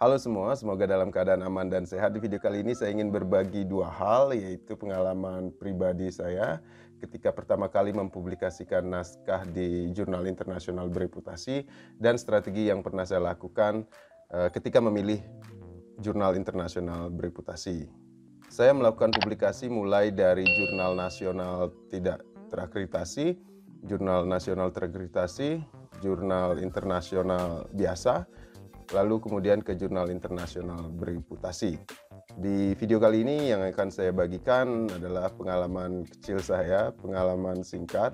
Halo semua, semoga dalam keadaan aman dan sehat. Di video kali ini saya ingin berbagi dua hal, yaitu pengalaman pribadi saya ketika pertama kali mempublikasikan naskah di jurnal internasional bereputasi dan strategi yang pernah saya lakukan ketika memilih jurnal internasional bereputasi. Saya melakukan publikasi mulai dari jurnal nasional tidak terakreditasi, jurnal nasional terakreditasi, jurnal internasional biasa, lalu kemudian ke jurnal internasional bereputasi. Di video kali ini yang akan saya bagikan adalah pengalaman kecil saya, pengalaman singkat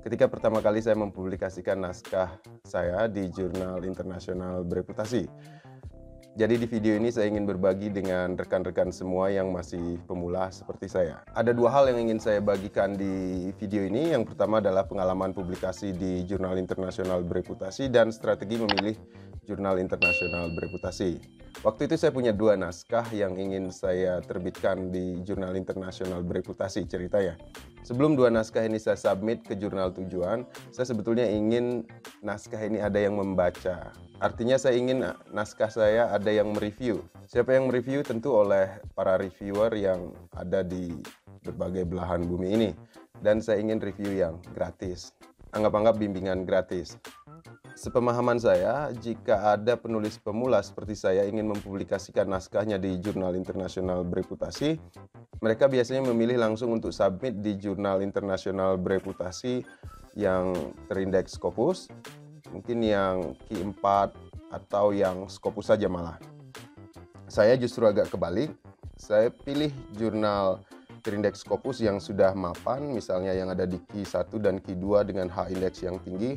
ketika pertama kali saya mempublikasikan naskah saya di jurnal internasional bereputasi. Jadi di video ini saya ingin berbagi dengan rekan-rekan semua yang masih pemula seperti saya. Ada dua hal yang ingin saya bagikan di video ini. Yang pertama adalah pengalaman publikasi di jurnal internasional bereputasi dan strategi memilih jurnal internasional bereputasi. Waktu itu saya punya dua naskah yang ingin saya terbitkan di jurnal internasional bereputasi ceritanya. Sebelum dua naskah ini saya submit ke jurnal tujuan, saya sebetulnya ingin naskah ini ada yang membaca. Artinya saya ingin naskah saya ada yang mereview. Siapa yang mereview? Tentu oleh para reviewer yang ada di berbagai belahan bumi ini. Dan saya ingin review yang gratis. Anggap-anggap bimbingan gratis. Sepemahaman saya, jika ada penulis pemula seperti saya ingin mempublikasikan naskahnya di jurnal internasional bereputasi, mereka biasanya memilih langsung untuk submit di jurnal internasional bereputasi yang terindeks Scopus, mungkin yang Q4 atau yang Scopus saja malah. Saya justru agak kebalik, saya pilih jurnal terindeks Scopus yang sudah mapan, misalnya yang ada di Q1 dan Q2 dengan H-index yang tinggi.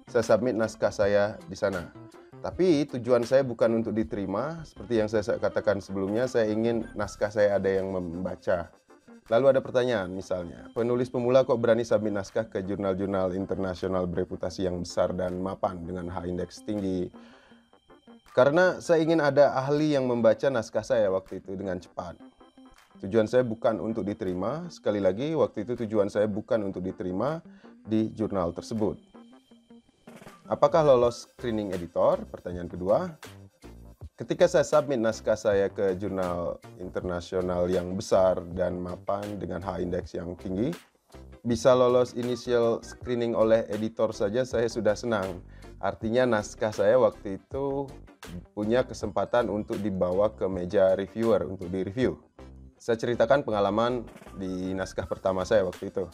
Saya submit naskah saya di sana. Tapi tujuan saya bukan untuk diterima, seperti yang saya katakan sebelumnya, saya ingin naskah saya ada yang membaca. Lalu ada pertanyaan misalnya, penulis pemula kok berani submit naskah ke jurnal-jurnal internasional bereputasi yang besar dan mapan dengan H-index tinggi? Karena saya ingin ada ahli yang membaca naskah saya waktu itu dengan cepat. Tujuan saya bukan untuk diterima, sekali lagi waktu itu tujuan saya bukan untuk diterima di jurnal tersebut. Apakah lolos screening editor? Pertanyaan kedua. Ketika saya submit naskah saya ke jurnal internasional yang besar dan mapan dengan H-index yang tinggi, bisa lolos initial screening oleh editor saja saya sudah senang. Artinya naskah saya waktu itu punya kesempatan untuk dibawa ke meja reviewer untuk direview. Saya ceritakan pengalaman di naskah pertama saya waktu itu.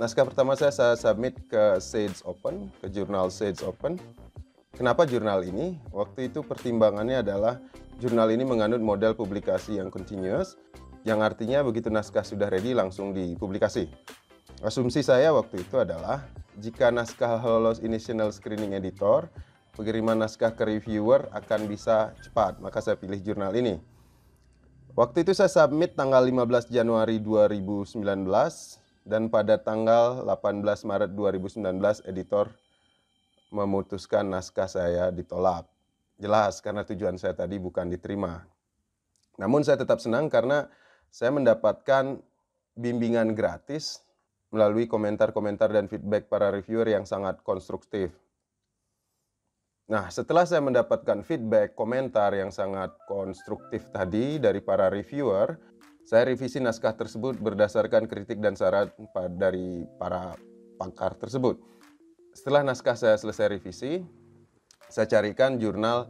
Naskah pertama saya submit ke Sage Open, ke jurnal Sage Open. Kenapa jurnal ini? Waktu itu pertimbangannya adalah jurnal ini menganut model publikasi yang continuous, yang artinya begitu naskah sudah ready langsung dipublikasi. Asumsi saya waktu itu adalah jika naskah lolos initial screening editor, pengiriman naskah ke reviewer akan bisa cepat, maka saya pilih jurnal ini. Waktu itu saya submit tanggal 15 Januari 2019 dan pada tanggal 18 Maret 2019 editor memutuskan naskah saya ditolak. Jelas karena tujuan saya tadi bukan diterima. Namun saya tetap senang karena saya mendapatkan bimbingan gratis melalui komentar-komentar dan feedback para reviewer yang sangat konstruktif. Nah, setelah saya mendapatkan feedback, komentar yang sangat konstruktif tadi dari para reviewer, saya revisi naskah tersebut berdasarkan kritik dan saran dari para pakar tersebut. Setelah naskah saya selesai revisi, saya carikan jurnal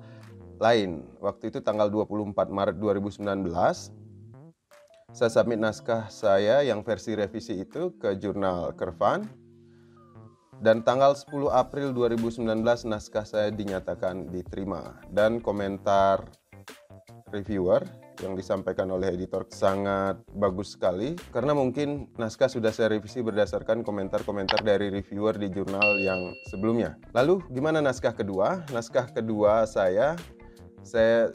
lain. Waktu itu tanggal 24 Maret 2019, saya submit naskah saya yang versi revisi itu ke jurnal Kervan. Dan tanggal 10 April 2019 naskah saya dinyatakan diterima. Dan komentar reviewer yang disampaikan oleh editor sangat bagus sekali. Karena mungkin naskah sudah saya revisi berdasarkan komentar-komentar dari reviewer di jurnal yang sebelumnya. Lalu gimana naskah kedua? Naskah kedua saya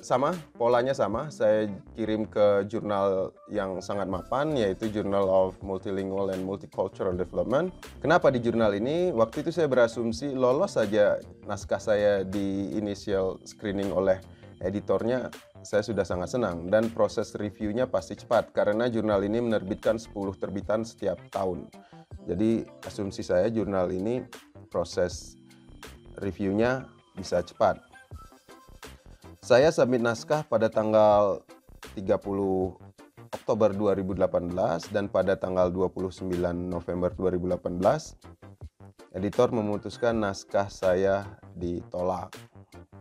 sama, polanya sama, saya kirim ke jurnal yang sangat mapan, yaitu Journal of Multilingual and Multicultural Development. Kenapa di jurnal ini? Waktu itu saya berasumsi lolos saja naskah saya di initial screening oleh editornya, saya sudah sangat senang. Dan proses reviewnya pasti cepat, karena jurnal ini menerbitkan 10 terbitan setiap tahun. Jadi asumsi saya jurnal ini proses reviewnya bisa cepat. Saya submit naskah pada tanggal 30 Oktober 2018 dan pada tanggal 29 November 2018, editor memutuskan naskah saya ditolak.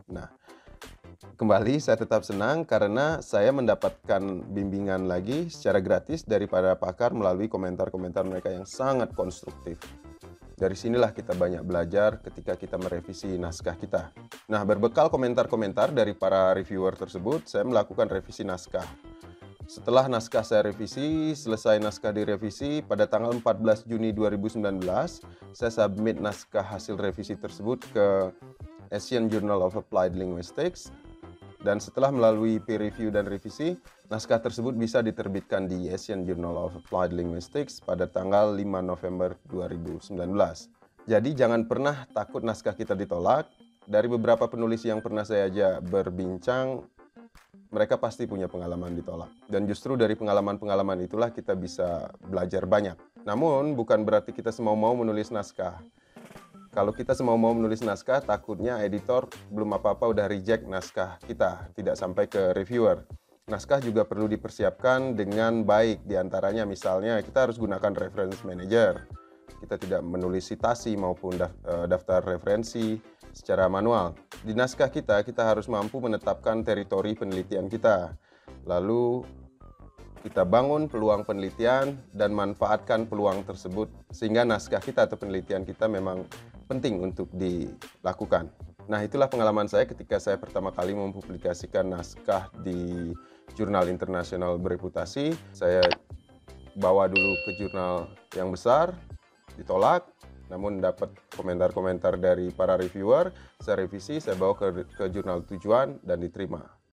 Nah, kembali saya tetap senang karena saya mendapatkan bimbingan lagi secara gratis dari para pakar melalui komentar-komentar mereka yang sangat konstruktif. Dari sinilah kita banyak belajar ketika kita merevisi naskah kita. Nah, berbekal komentar-komentar dari para reviewer tersebut, saya melakukan revisi naskah. Setelah naskah saya revisi, selesai naskah direvisi, pada tanggal 14 Juni 2019, saya submit naskah hasil revisi tersebut ke Asian Journal of Applied Linguistics. Dan setelah melalui peer review dan revisi, naskah tersebut bisa diterbitkan di Asian Journal of Applied Linguistics pada tanggal 5 November 2019. Jadi jangan pernah takut naskah kita ditolak. Dari beberapa penulis yang pernah saya ajak berbincang, mereka pasti punya pengalaman ditolak. Dan justru dari pengalaman-pengalaman itulah kita bisa belajar banyak. Namun bukan berarti kita semau-mau menulis naskah. Kalau kita semau mau menulis naskah, takutnya editor belum apa-apa udah reject naskah kita, tidak sampai ke reviewer. Naskah juga perlu dipersiapkan dengan baik, diantaranya misalnya kita harus gunakan reference manager. Kita tidak menulis citasi maupun daftar referensi secara manual. Di naskah kita harus mampu menetapkan teritori penelitian kita. Lalu kita bangun peluang penelitian dan manfaatkan peluang tersebut sehingga naskah kita atau penelitian kita memang penting untuk dilakukan. Nah, itulah pengalaman saya ketika saya pertama kali mempublikasikan naskah di jurnal internasional bereputasi. Saya bawa dulu ke jurnal yang besar, ditolak, namun dapat komentar-komentar dari para reviewer, saya revisi, saya bawa ke jurnal tujuan dan diterima.